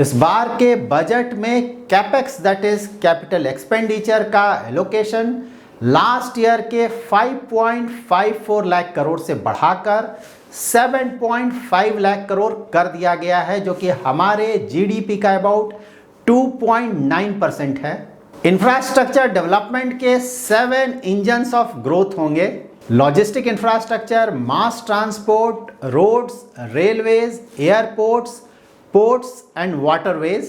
इस बार के बजट में capex that is capital expenditure का एलोकेशन लास्ट ईयर के 5.54 लाख करोड़ से बढ़ाकर 7.5 लाख करोड़ कर दिया गया है, जो कि हमारे जीडीपी का अबाउट 2.9% है। इंफ्रास्ट्रक्चर डेवलपमेंट के 7 इंजन्स ऑफ ग्रोथ होंगे: logistic infrastructure, mass transport, roads, railways, airports, ports and waterways,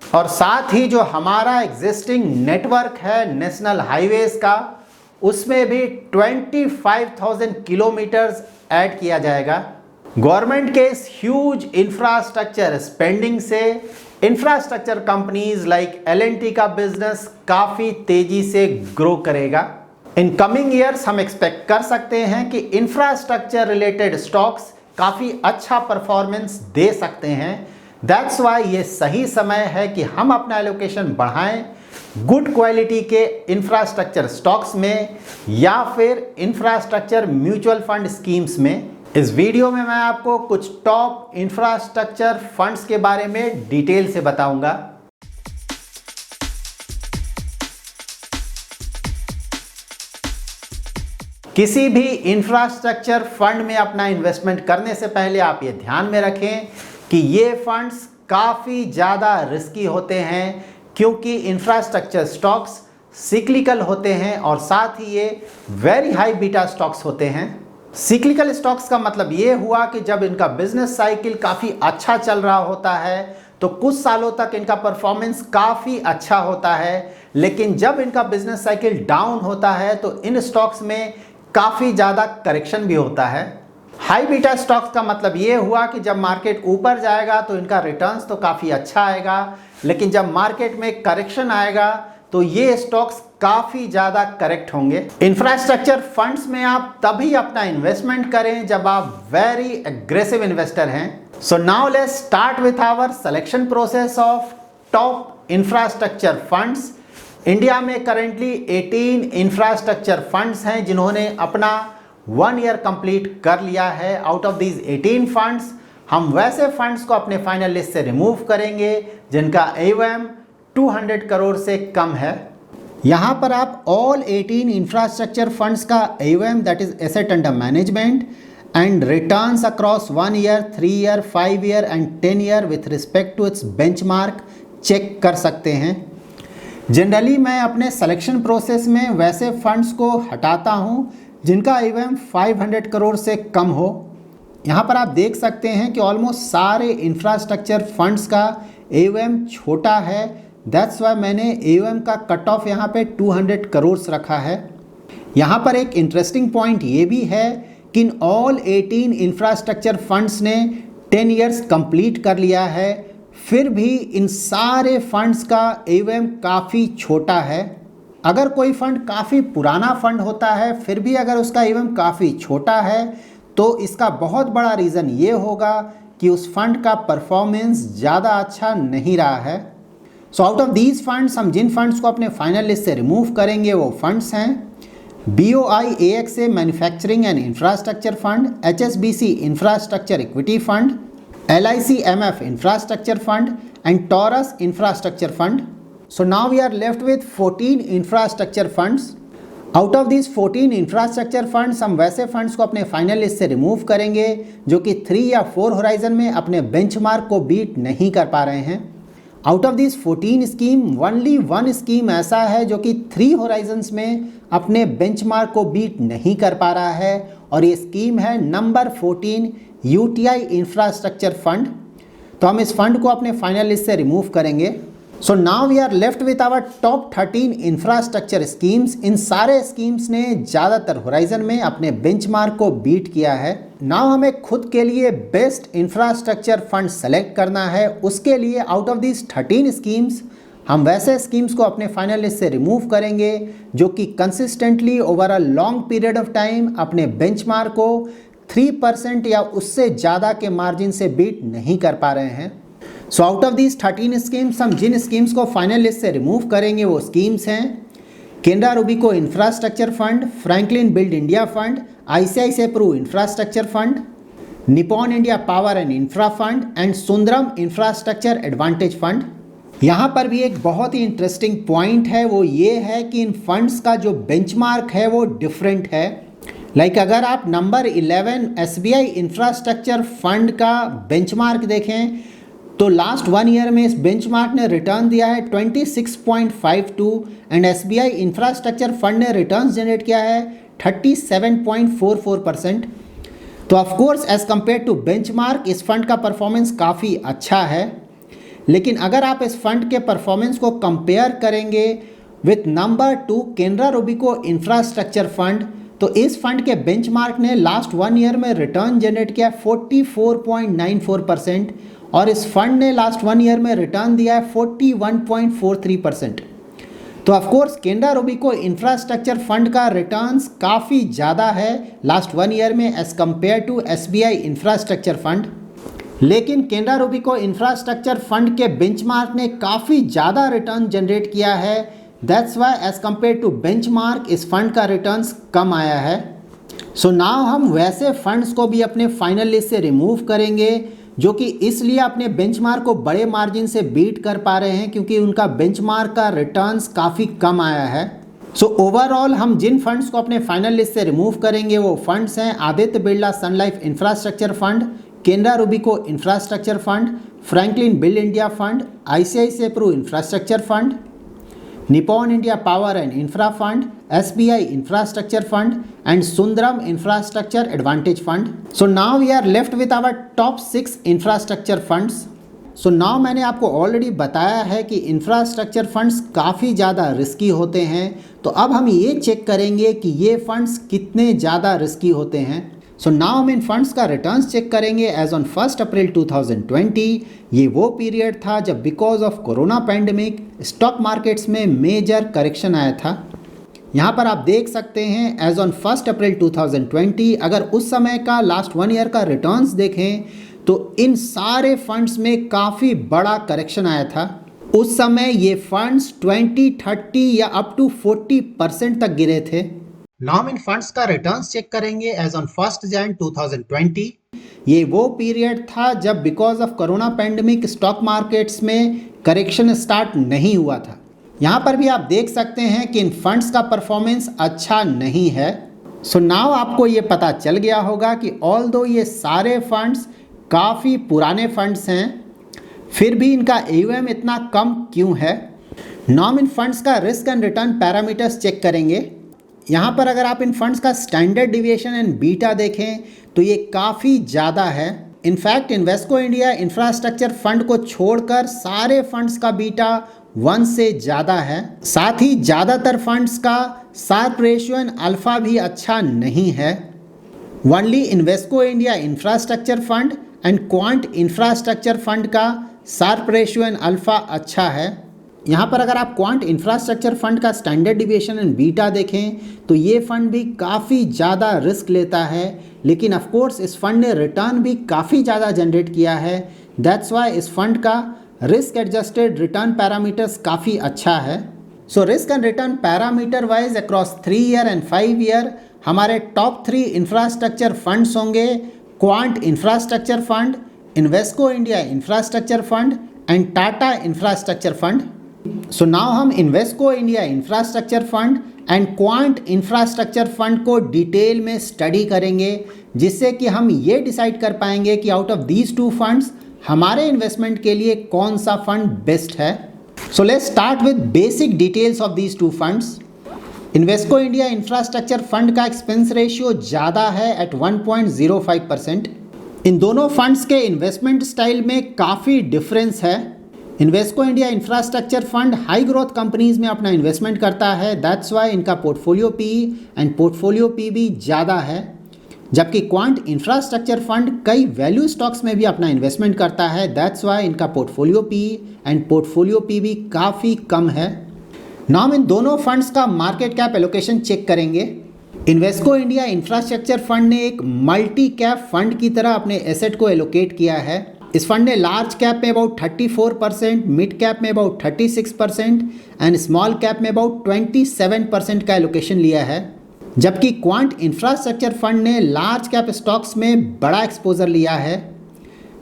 और साथ ही जो हमारा एग्जिस्टिंग नेटवर्क है नेशनल हाईवेज का, उसमें भी 25,000 किलोमीटर्स ऐड किया जाएगा। गवर्नमेंट के इस ह्यूज इंफ्रास्ट्रक्चर स्पेंडिंग से इंफ्रास्ट्रक्चर कंपनीज लाइक L&T का बिजनेस काफ़ी तेजी से ग्रो करेगा। इन कमिंग ईयर्स हम एक्सपेक्ट कर सकते हैं कि इंफ्रास्ट्रक्चर रिलेटेड स्टॉक्स काफ़ी अच्छा परफॉर्मेंस दे सकते हैं। दैट्स वाई ये सही समय है कि हम अपना एलोकेशन बढ़ाएं गुड क्वालिटी के इंफ्रास्ट्रक्चर स्टॉक्स में या फिर इंफ्रास्ट्रक्चर म्यूचुअल फंड स्कीम्स में। इस वीडियो में मैं आपको कुछ टॉप इंफ्रास्ट्रक्चर फंड्स के बारे में डिटेल से बताऊंगा। किसी भी इंफ्रास्ट्रक्चर फंड में अपना इन्वेस्टमेंट करने से पहले आप ये ध्यान में रखें कि ये फंड्स काफ़ी ज़्यादा रिस्की होते हैं, क्योंकि इंफ्रास्ट्रक्चर स्टॉक्स सिक्लिकल होते हैं और साथ ही ये वेरी हाई बीटा स्टॉक्स होते हैं। सिक्लिकल स्टॉक्स का मतलब ये हुआ कि जब इनका बिजनेस साइकिल काफ़ी अच्छा चल रहा होता है तो कुछ सालों तक इनका परफॉर्मेंस काफ़ी अच्छा होता है, लेकिन जब इनका बिजनेस साइकिल डाउन होता है तो इन स्टॉक्स में काफ़ी ज़्यादा करेक्शन भी होता है। हाई बीटा स्टॉक्स का मतलब ये हुआ कि जब मार्केट ऊपर जाएगा तो इनका रिटर्न्स तो काफ़ी अच्छा आएगा, लेकिन जब मार्केट में करेक्शन आएगा तो ये स्टॉक्स काफ़ी ज़्यादा करेक्ट होंगे। इंफ्रास्ट्रक्चर फंड्स में आप तभी अपना इन्वेस्टमेंट करें जब आप वेरी एग्रेसिव इन्वेस्टर हैं। So now let's start with our selection process of top infrastructure funds. India में करेंटली 18 इंफ्रास्ट्रक्चर फंड्स हैं जिन्होंने अपना 1 ईयर कंप्लीट कर लिया है। आउट ऑफ दीज 18 फंड्स हम वैसे फंड्स को अपने फाइनल लिस्ट से रिमूव करेंगे जिनका AUM 200 करोड़ से कम है। यहाँ पर आप ऑल 18 इंफ्रास्ट्रक्चर फंड्स का AUM that is asset under management and returns across 1 year, 3 year, 5 year and 10 year with respect to its benchmark check कर सकते हैं। जनरली मैं अपने सिलेक्शन प्रोसेस में वैसे फंड्स को हटाता हूँ जिनका AUM 500 करोड़ से कम हो। यहाँ पर आप देख सकते हैं कि ऑलमोस्ट सारे इंफ्रास्ट्रक्चर फंड्स का AUM छोटा है। दैट्स वाई मैंने AUM का कट ऑफ यहाँ पे 200 करोड़ रखा है। यहाँ पर एक इंटरेस्टिंग पॉइंट ये भी है कि इन ऑल 18 इंफ्रास्ट्रक्चर फंड्स ने 10 ईयर्स कंप्लीट कर लिया है, फिर भी इन सारे फंड्स का AUM काफ़ी छोटा है। अगर कोई फंड काफ़ी पुराना फंड होता है फिर भी अगर उसका AUM काफ़ी छोटा है तो इसका बहुत बड़ा रीज़न ये होगा कि उस फंड का परफॉर्मेंस ज़्यादा अच्छा नहीं रहा है। सो आउट ऑफ दीज फंड्स हम जिन फंड्स को अपने फाइनल लिस्ट से रिमूव करेंगे वो फंड्स हैं BOI AXA manufacturing and infrastructure fund, HSBC infrastructure equity fund, LIC MF infrastructure fund and taurus infrastructure fund. So now we are left with 14 infrastructure funds. Out of this 14 infrastructure funds हम वैसे funds को अपने final list से remove करेंगे जो कि 3 या 4 horizon में अपने बेंचमार्क को बीट नहीं कर पा रहे हैं। Out of this 14 scheme only 1 scheme ऐसा है जो कि 3 होराइजन्स में अपने बेंचमार्क को बीट नहीं कर पा रहा है, और ये स्कीम है नंबर 14 UTI इंफ्रास्ट्रक्चर फंड। तो हम इस फंड को अपने फाइनल लिस्ट से रिमूव करेंगे। So now we are left with our top 13 infrastructure schemes. इन सारे स्कीम्स ने ज़्यादातर होराइजन में अपने बेंचमार्क को बीट किया है। नाउ हमें खुद के लिए बेस्ट इंफ्रास्ट्रक्चर फंड सेलेक्ट करना है। उसके लिए आउट ऑफ दिस 13 स्कीम्स हम वैसे स्कीम्स को अपने फाइनल लिस्ट से रिमूव करेंगे जो कि consistently over a long period of time अपने बेंचमार्क को 3% या उससे ज़्यादा के मार्जिन से बीट नहीं कर पा रहे हैं। So out of these 13 schemes हम जिन स्कीम्स को फाइनल लिस्ट से रिमूव करेंगे वो स्कीम्स हैं Canara Robeco infrastructure fund, Franklin build India fund, ICICI Pru infrastructure fund, Nippon India power and infra fund and Sundaram infrastructure advantage fund. यहाँ पर भी एक बहुत ही इंटरेस्टिंग पॉइंट है, वो ये है कि इन फंड्स का जो बेंचमार्क है वो डिफरेंट है। अगर आप नंबर 11 SBI इंफ्रास्ट्रक्चर फंड का बेंचमार्क देखें तो लास्ट 1 ईयर में इस बेंचमार्क ने रिटर्न दिया है 26.52 एंड SBI इंफ्रास्ट्रक्चर फंड ने रिटर्न जनरेट किया है 37.44%। तो of course as compare to benchmark इस फंड का परफॉर्मेंस काफ़ी अच्छा है, लेकिन अगर आप इस फंड के परफॉर्मेंस को कंपेयर करेंगे with number 2 Canara Robeco infrastructure fund, तो इस फंड के बेंचमार्क ने लास्ट 1 ईयर में रिटर्न जनरेट किया 44.94% और इस फंड ने लास्ट 1 ईयर में रिटर्न दिया है 41.43%। तो of course Canara Robeco infrastructure fund का रिटर्न्स काफ़ी ज़्यादा है लास्ट 1 ईयर में as compare to SBI infrastructure fund, लेकिन केनरा रोबेको इंफ्रास्ट्रक्चर फंड के बेंचमार्क ने काफ़ी ज़्यादा रिटर्न जनरेट किया है। That's why as compare to benchmark इस फंड का रिटर्न्स कम आया है। सो नाउ हम वैसे फंड्स को भी अपने फाइनल लिस्ट से रिमूव करेंगे जो कि इसलिए अपने बेंचमार्क को बड़े मार्जिन से बीट कर पा रहे हैं क्योंकि उनका बेंचमार्क का रिटर्न्स काफ़ी कम आया है। सो ओवरऑल हम जिन फंड्स को अपने फाइनल लिस्ट से रिमूव करेंगे वो फंड्स हैं Aditya Birla sun life infrastructure fund, Canara Robeco infrastructure fund, Franklin build India fund, ICICI Pru infrastructure fund, Nippon India power and infra fund, SBI infrastructure fund and Sundaram infrastructure advantage fund. So now we are left with our top 6 infrastructure funds. So now मैंने आपको already बताया है कि infrastructure funds काफ़ी ज़्यादा risky होते हैं, तो अब हम ये चेक करेंगे कि ये फंड्स कितने ज़्यादा रिस्की होते हैं। सो नाउ हम इन फंड्स का रिटर्न्स चेक करेंगे एज ऑन 1 अप्रैल 2020। ये वो पीरियड था जब because of corona pandemic stock markets में मेजर करेक्शन आया था। यहाँ पर आप देख सकते हैं एज ऑन 1 अप्रैल 2020 अगर उस समय का लास्ट 1 ईयर का रिटर्न्स देखें तो इन सारे फंड्स में काफ़ी बड़ा करेक्शन आया था। उस समय ये फंड्स 20, 30 या अप टू 40% तक गिरे थे। नाउ हम इन फंड्स का रिटर्न्स चेक करेंगे एज ऑन 1 जनवरी 2020। ये वो पीरियड था जब because of corona pandemic stock markets में करेक्शन स्टार्ट नहीं हुआ था। यहाँ पर भी आप देख सकते हैं कि इन फंड्स का परफॉर्मेंस अच्छा नहीं है। सो नाउ आपको ये पता चल गया होगा कि ऑल्दो ये सारे फंड्स काफ़ी पुराने फंड्स हैं फिर भी इनका AUM इतना कम क्यों है। नाउ हम इन फंड्स का risk and return parameters check करेंगे। यहाँ पर अगर आप इन फंड्स का स्टैंडर्ड डिविएशन एंड बीटा देखें तो ये काफ़ी ज़्यादा है। In fact Invesco India infrastructure fund को छोड़कर सारे फंड्स का बीटा 1 से ज़्यादा है। साथ ही ज़्यादातर फंड्स का शार्प रेशियो एंड अल्फ़ा भी अच्छा नहीं है। Only Invesco India infrastructure fund and Quant infrastructure fund का शार्प रेशियो एंड अल्फ़ा अच्छा है। यहाँ पर अगर आप क्वांट इंफ्रास्ट्रक्चर फंड का स्टैंडर्ड डिविएशन एंड बीटा देखें तो ये फंड भी काफ़ी ज़्यादा रिस्क लेता है, लेकिन ऑफ कोर्स इस फंड ने रिटर्न भी काफ़ी ज़्यादा जनरेट किया है। दैट्स वाई इस फंड का रिस्क एडजस्टेड रिटर्न पैरामीटर्स काफ़ी अच्छा है। So risk and return parameter wise across 3 year and 5 year हमारे टॉप 3 इंफ्रास्ट्रक्चर फंड्स होंगे Quant infrastructure fund, Invesco India infrastructure fund and Tata infrastructure fund. So now हम Invesco India infrastructure fund and Quant infrastructure fund को detail में study करेंगे जिससे कि हम ये डिसाइड कर पाएंगे कि आउट ऑफ दीज 2 फंड्स हमारे इन्वेस्टमेंट के लिए कौन सा फंड बेस्ट है। So let's start with basic details of these 2 funds. Invesco India infrastructure fund का एक्सपेंस रेशियो ज़्यादा है एट 1.05%। इन दोनों फंड्स के इन्वेस्टमेंट स्टाइल में काफ़ी डिफरेंस है। Invesco India infrastructure fund high growth companies में अपना इन्वेस्टमेंट करता है, दैट्स वाई इनका portfolio PE and portfolio PB ज़्यादा है, जबकि क्वांट इंफ्रास्ट्रक्चर फंड कई वैल्यू स्टॉक्स में भी अपना इन्वेस्टमेंट करता है, दैट्स वाई इनका portfolio PE and portfolio PB काफ़ी कम है। नाम इन दोनों फंड्स का मार्केट कैप एलोकेशन चेक करेंगे। इन्वेस्को इंडिया इंफ्रास्ट्रक्चर फंड ने एक मल्टी कैप फंड की तरह अपने एसेट को एलोकेट किया है। इस फंड ने लार्ज कैप में अबाउट 34%, मिड कैप में अबाउट 36% एंड स्मॉल कैप में अबाउट 27% का एलोकेशन लिया है। जबकि क्वांट इंफ्रास्ट्रक्चर फंड ने लार्ज कैप स्टॉक्स में बड़ा एक्सपोजर लिया है,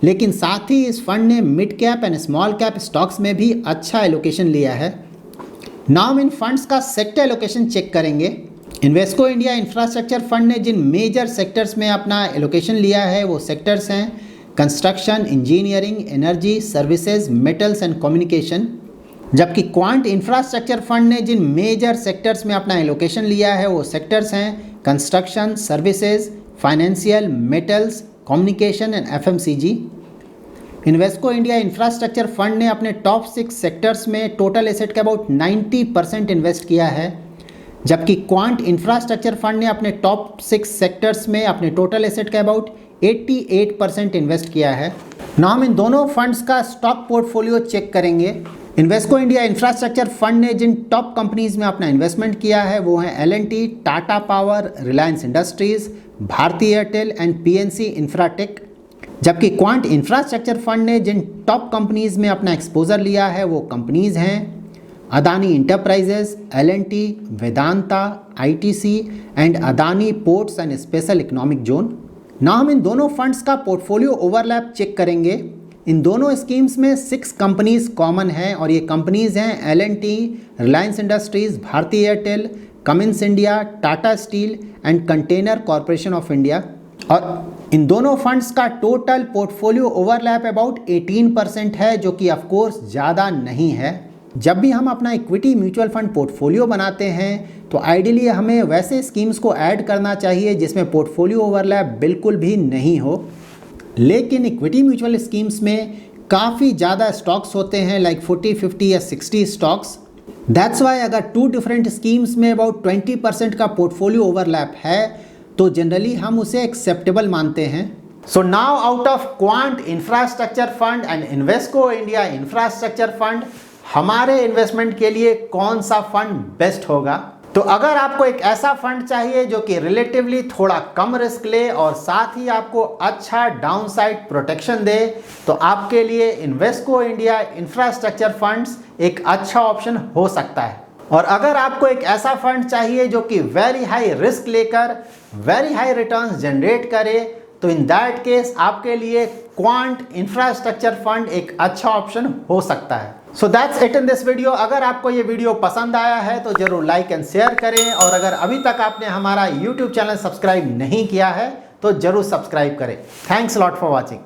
लेकिन साथ ही इस फंड ने mid cap and small cap stocks में भी अच्छा एलोकेशन लिया है। नाउ हम इन फंड्स का सेक्टर एलोकेशन चेक करेंगे। इन्वेस्को इंडिया इंफ्रास्ट्रक्चर फंड ने जिन मेजर सेक्टर्स में अपना एलोकेशन लिया है वो सेक्टर्स हैं construction, engineering, energy, services, metals and communication. जबकि क्वांट इंफ्रास्ट्रक्चर फंड ने जिन मेजर सेक्टर्स में अपना एलोकेशन लिया है वो सेक्टर्स हैं construction, services, financial, metals, communication and FMCG. Invesco India infrastructure fund ने अपने टॉप 6 सेक्टर्स में टोटल एसेट का अबाउट 90% इन्वेस्ट किया है, जबकि क्वांट इंफ्रास्ट्रक्चर फंड ने अपने टॉप 6 सेक्टर्स में अपने टोटल एसेट का अबाउट 88% इन्वेस्ट किया है। नाउ हम इन दोनों फंड्स का स्टॉक पोर्टफोलियो चेक करेंगे। इन्वेस्को इंडिया इंफ्रास्ट्रक्चर फंड ने जिन टॉप कंपनीज में अपना इन्वेस्टमेंट किया है वो हैं L and T, Tata Power, Reliance Industries, Bharti Airtel and PNC Infratech. जबकि क्वांट इंफ्रास्ट्रक्चर फंड ने जिन टॉप कंपनीज में अपना एक्सपोजर लिया है वो कंपनीज हैं Adani enterprises, L&T, Vedanta, ITC and Adani ports and special economic zone. ना हम इन दोनों फंड्स का पोर्टफोलियो ओवरलैप चेक करेंगे। इन दोनों स्कीम्स में 6 कंपनीज कॉमन हैं और ये कंपनीज हैं L and T, Reliance Industries, Bharti Airtel, Cummins India, Tata Steel and Container Corporation of India. और इन दोनों फंड्स का टोटल पोर्टफोलियो ओवरलैप अबाउट 18% है, जो कि ऑफकोर्स ज़्यादा नहीं है। जब भी हम अपना इक्विटी म्यूचुअल फंड पोर्टफोलियो बनाते हैं तो आइडियली हमें वैसे स्कीम्स को ऐड करना चाहिए जिसमें पोर्टफोलियो ओवरलैप बिल्कुल भी नहीं हो। लेकिन इक्विटी म्यूचुअल स्कीम्स में काफ़ी ज़्यादा स्टॉक्स होते हैं, लाइक 40, 50 या 60 स्टॉक्स। दैट्स वाई अगर 2 डिफरेंट स्कीम्स में अबाउट 20% का पोर्टफोलियो ओवरलैप है तो जनरली हम उसे एक्सेप्टेबल मानते हैं। So now out of quant infrastructure fund and Invesco India infrastructure fund हमारे इन्वेस्टमेंट के लिए कौन सा फंड बेस्ट होगा? तो अगर आपको एक ऐसा फंड चाहिए जो कि रिलेटिवली थोड़ा कम रिस्क ले और साथ ही आपको अच्छा डाउनसाइड प्रोटेक्शन दे, तो आपके लिए इन्वेस्को इंडिया इंफ्रास्ट्रक्चर फंड्स एक अच्छा ऑप्शन हो सकता है। और अगर आपको एक ऐसा फंड चाहिए जो कि वेरी हाई रिस्क लेकर वेरी हाई रिटर्न्स जनरेट करे, तो इन दैट केस आपके लिए क्वांट इंफ्रास्ट्रक्चर फंड एक अच्छा ऑप्शन हो सकता है। So that's it in this video. अगर आपको ये वीडियो पसंद आया है तो जरूर लाइक एंड शेयर करें, और अगर अभी तक आपने हमारा यूट्यूब चैनल सब्सक्राइब नहीं किया है तो जरूर सब्सक्राइब करें। Thanks lot for watching.